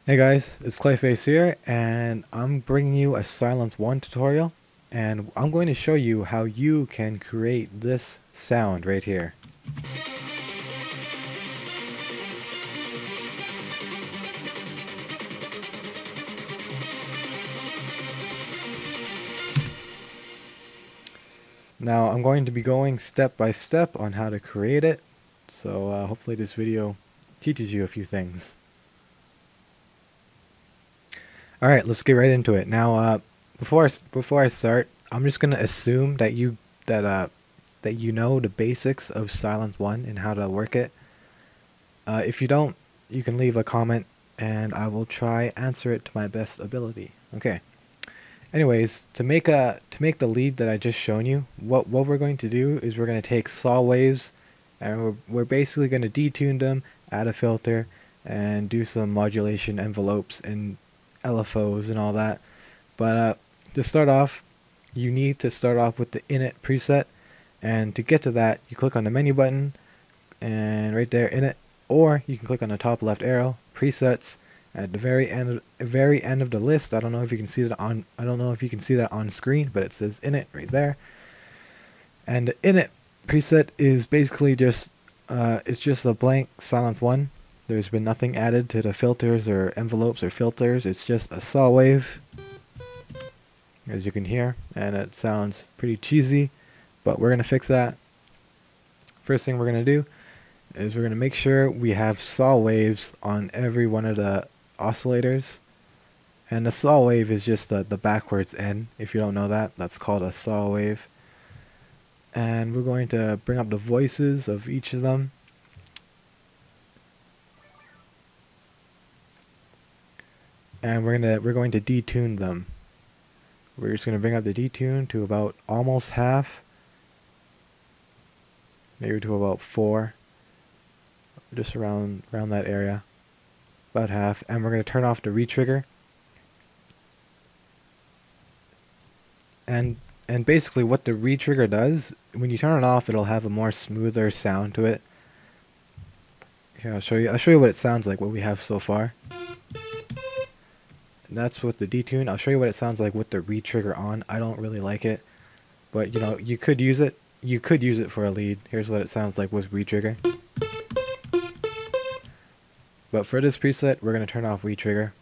Hey guys, it's Clayface here, and I'm bringing you a Sylenth1 tutorial, and I'm going to show you how you can create this sound right here. Now I'm going to be going step by step on how to create it, so hopefully this video teaches you a few things. Alright, let's get right into it. Now, before I start, I'm just gonna assume that that you know the basics of Sylenth1 and how to work it. If you don't, you can leave a comment and I will try answer it to my best ability. Okay. Anyways, to make the lead that I just shown you, what we're going to do is we're going to take saw waves and we're basically going to detune them, add a filter, and do some modulation envelopes and LFOs and all that. But to start off, you need to start off with the init preset, and to get to that, you click on the menu button and right there init, or you can click on the top left arrow presets at the very end of the list. I don't know if you can see that on screen, but it says init right there. And the init preset is basically just it's just a blank Sylenth1. There's been nothing added to the filters or envelopes or filters. It's just a saw wave, as you can hear, and it sounds pretty cheesy, but we're gonna fix that. First thing we're gonna do is we're going to make sure we have saw waves on every one of the oscillators. And the saw wave is just the backwards N. If you don't know that, that's called a saw wave. And we're going to bring up the voices of each of them. And we're going to detune them. We're just going to bring up the detune to about almost half. Maybe to about 4. Just around that area, about half. And we're going to turn off the retrigger, and basically what the retrigger does, when you turn it off, it'll have a more smoother sound to it. Here, I'll show you what it sounds like, what we have so far. And that's with the detune. I'll show you what it sounds like with the retrigger on. I don't really like it, but you know, you could use it for a lead. Here's what it sounds like with retrigger. But for this preset, we're going to turn off retrigger.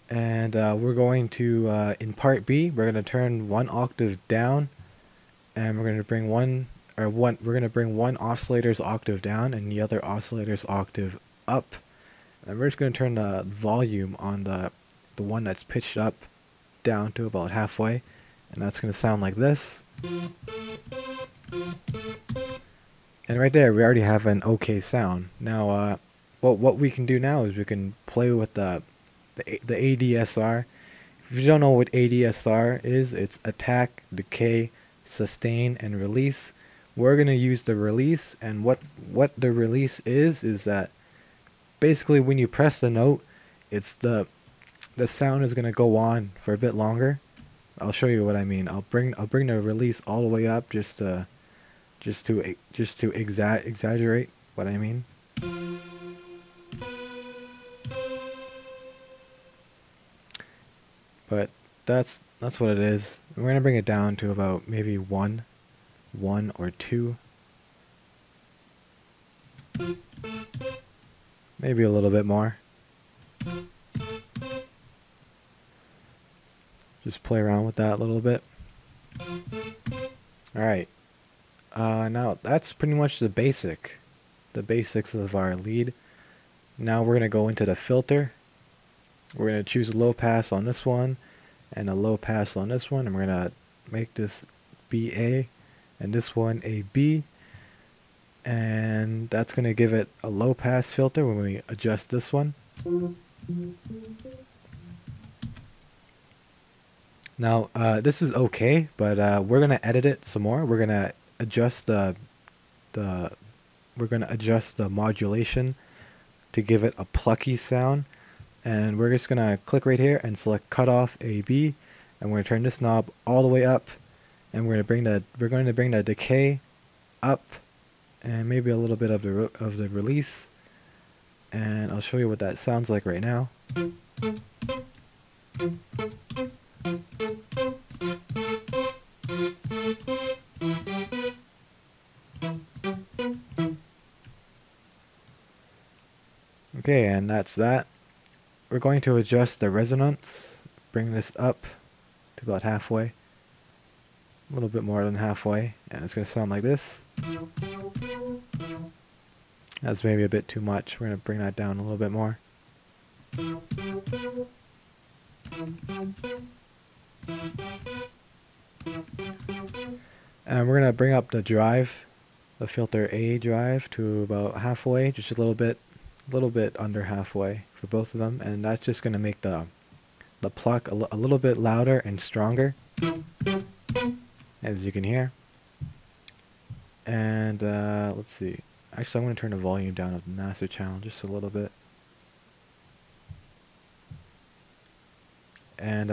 And we're going to, in part B, we're going to turn one octave down, and we're going to bring one oscillator's octave down and the other oscillator's octave up. And we're just going to turn the volume on the one that's pitched up down to about halfway, and that's going to sound like this. And right there, we already have an okay sound. Now, what we can do now is we can play with the ADSR. If you don't know what ADSR is, it's attack, decay, sustain, and release. We're gonna use the release, and what the release is that basically when you press the note, it's the sound is gonna go on for a bit longer. I'll show you what I mean. I'll bring the release all the way up just to exaggerate what I mean. But that's what it is. We're gonna bring it down to about maybe one or 2, maybe a little bit more. Just play around with that a little bit. Alright. Now that's pretty much the basics of our lead. Now we're going to go into the filter. We're going to choose a low pass on this one and a low pass on this one, and we're going to make this BA and this one a B, and that's going to give it a low pass filter when we adjust this one. Now this is okay, but we're going to edit it some more. We're going to adjust the modulation to give it a plucky sound, and we're just gonna click right here and select cutoff AB, and we're gonna turn this knob all the way up, and we're going to bring the decay up, and maybe a little bit of the release, and I'll show you what that sounds like right now. Okay, and that's that. We're going to adjust the resonance, bring this up to about halfway, a little bit more than halfway, and it's going to sound like this. That's maybe a bit too much. We're going to bring that down a little bit more. And we're going to bring up the drive, the filter A drive, to about halfway, just a little bit under halfway for both of them, and that's just going to make the pluck a little bit louder and stronger, as you can hear. And let's see. Actually, I'm going to turn the volume down of the master channel just a little bit. And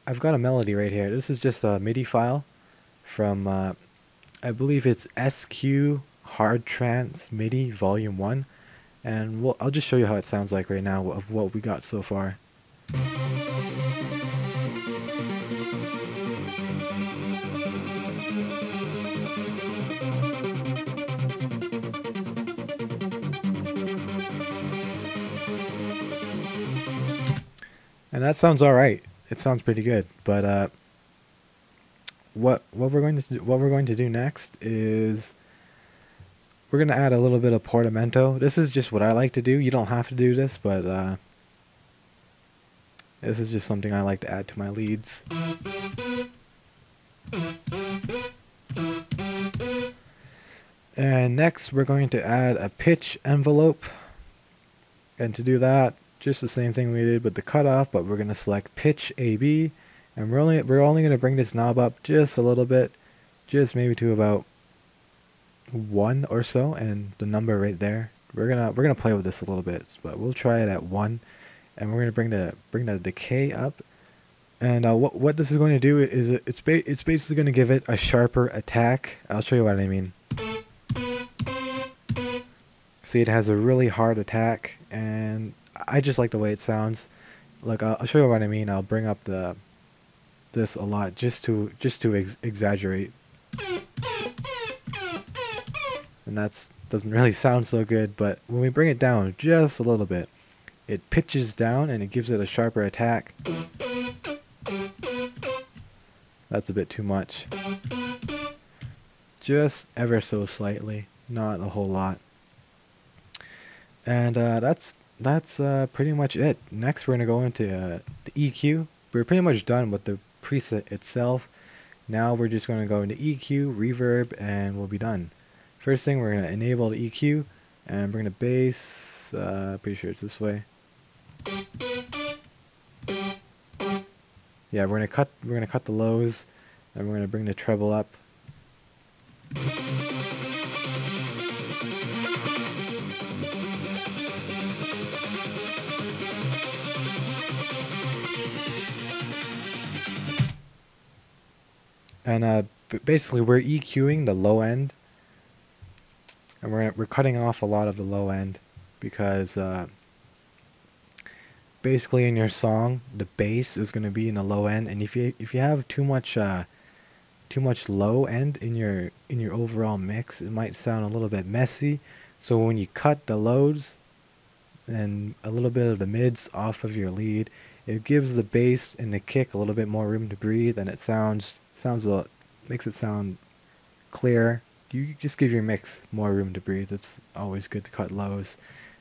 I've got a melody right here. This is just a MIDI file from, I believe it's SQ Hard Trance MIDI Volume 1. And I'll just show you how it sounds like right now of what we got so far. And that sounds alright. It sounds pretty good. But what we're going to do next is we're going to add a little bit of portamento. This is just what I like to do. You don't have to do this, but this is just something I like to add to my leads. And next we're going to add a pitch envelope. And to do that, just the same thing we did with the cutoff, but we're going to select pitch AB, and we're only going to bring this knob up just a little bit, just maybe to about 1 or so, and the number right there. We're gonna play with this a little bit, but we'll try it at 1, and we're gonna bring the decay up. And what this is going to do is it's basically going to give it a sharper attack. I'll show you what I mean. See, it has a really hard attack, and I just like the way it sounds. Look, I'll show you what I mean. I'll bring up this a lot just to exaggerate. And that doesn't really sound so good, but when we bring it down just a little bit, it pitches down and it gives it a sharper attack. That's a bit too much. Just ever so slightly, not a whole lot. And that's pretty much it. Next, we're gonna go into the EQ. We're pretty much done with the preset itself. Now we're just gonna go into EQ, reverb, and we'll be done. First thing, we're gonna enable the EQ and bring the bass. Pretty sure it's this way. Yeah, we're gonna cut the lows, and we're gonna bring the treble up. And basically, we're EQing the low end, and we're cutting off a lot of the low end because basically in your song the bass is going to be in the low end, and if you have too much low end in your overall mix, it might sound a little bit messy. So when you cut the lows and a little bit of the mids off of your lead, it gives the bass and the kick a little bit more room to breathe, and it makes it sound clear. You just give your mix more room to breathe. It's always good to cut lows.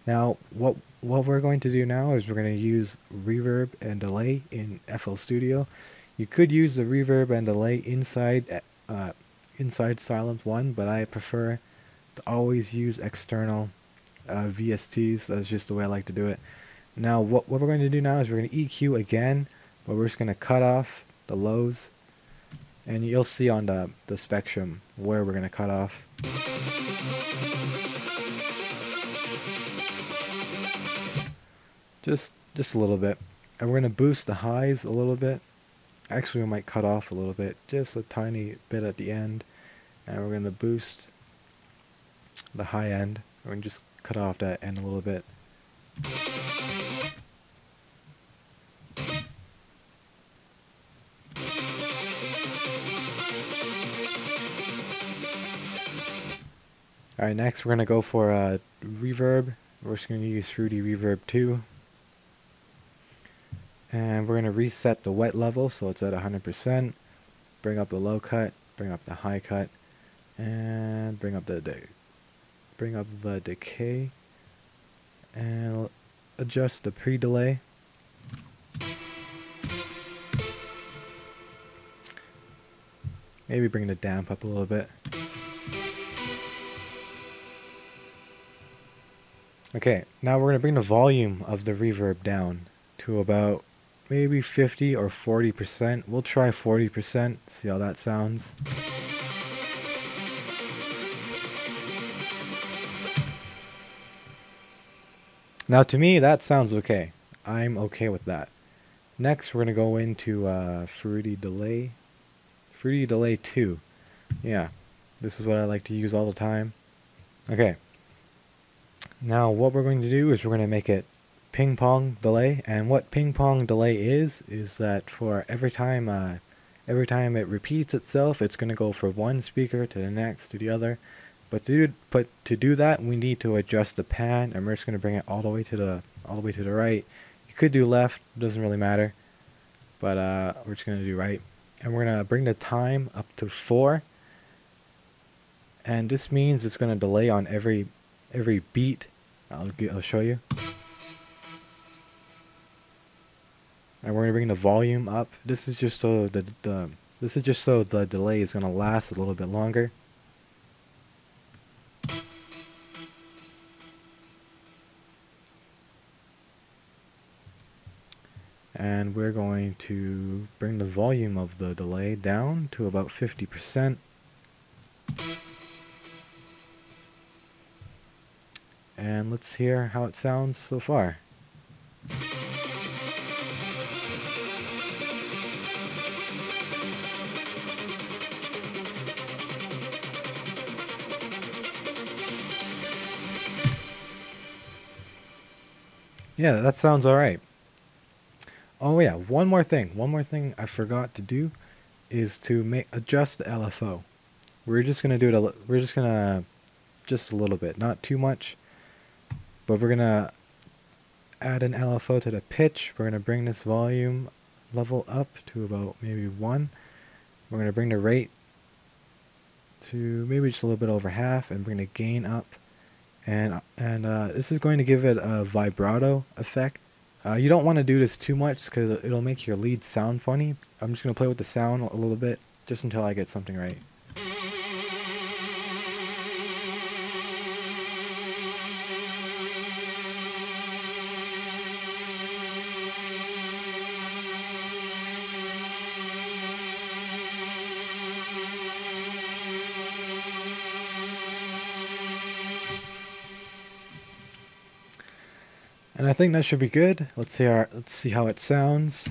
Now, what we're going to do now is we're going to use reverb and delay in FL Studio. You could use the reverb and delay inside Sylenth1, but I prefer to always use external VSTs. That's just the way I like to do it. Now, what we're going to do now is we're going to EQ again, but we're just going to cut off the lows, and you'll see on the spectrum where we're going to cut off. Just a little bit. And we're going to boost the highs a little bit. Actually, we might cut off a little bit, just a tiny bit at the end. And we're going to boost the high end. We're going to just cut off that end a little bit. Alright, next we're going to go for reverb. We're just going to use Fruity Reverb 2. And we're going to reset the wet level so it's at 100%. Bring up the low cut, bring up the high cut, and bring up the decay. And adjust the pre-delay. Maybe bring the damp up a little bit. Okay, now we're going to bring the volume of the reverb down to about maybe 50 or 40%. We'll try 40%, see how that sounds. Now to me, that sounds okay. I'm okay with that. Next, we're going to go into Fruity Delay. Fruity Delay 2. Yeah, this is what I like to use all the time. Okay. Now what we're going to do is we're going to make it ping pong delay, and what ping pong delay is that for every time it repeats itself, it's going to go from one speaker to the next to the other. But to do that, we need to adjust the pan, and we're just going to bring it all the way to the right. You could do left, doesn't really matter, but we're just going to do right, and we're going to bring the time up to 4. And this means it's going to delay on every beat. I'll show you. And we're going to bring the volume up. This is just so the delay is going to last a little bit longer. And we're going to bring the volume of the delay down to about 50%. And let's hear how it sounds so far. Yeah, that sounds alright. Oh yeah, one more thing I forgot to do is to adjust the LFO. We're just gonna do it. Just a little bit, not too much, but we're gonna add an LFO to the pitch. We're gonna bring this volume level up to about maybe 1. We're gonna bring the rate to maybe just a little bit over half, and bring the gain up. And this is going to give it a vibrato effect. You don't want to do this too much because it'll make your lead sound funny. I'm just going to play with the sound a little bit just until I get something right. And I think that should be good. Let's see how it sounds.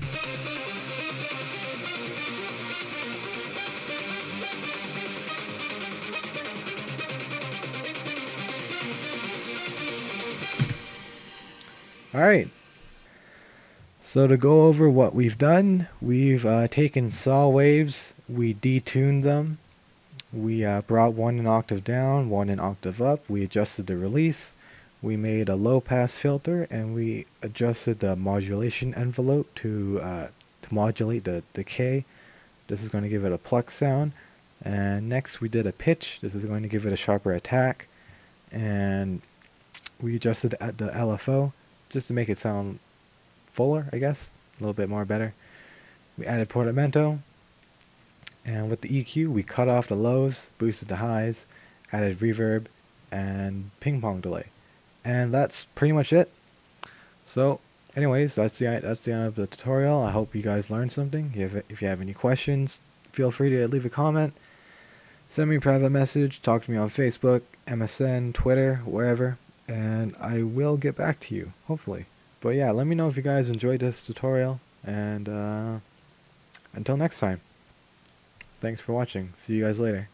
Alright. So to go over what we've done, we've taken saw waves, we detuned them, we brought one an octave down, one an octave up, we adjusted the release. We made a low pass filter, and we adjusted the modulation envelope to modulate the decay. This is going to give it a pluck sound. And next we did a pitch. This is going to give it a sharper attack. And we adjusted the LFO just to make it sound fuller, I guess, a little bit more better. We added portamento, and with the EQ we cut off the lows, boosted the highs, added reverb, and ping pong delay. And that's pretty much it. So anyways, that's the end of the tutorial. I hope you guys learned something. If you have any questions, feel free to leave a comment. Send me a private message, talk to me on Facebook, MSN, Twitter, wherever, and I will get back to you, hopefully. But yeah, let me know if you guys enjoyed this tutorial, and until next time. Thanks for watching. See you guys later.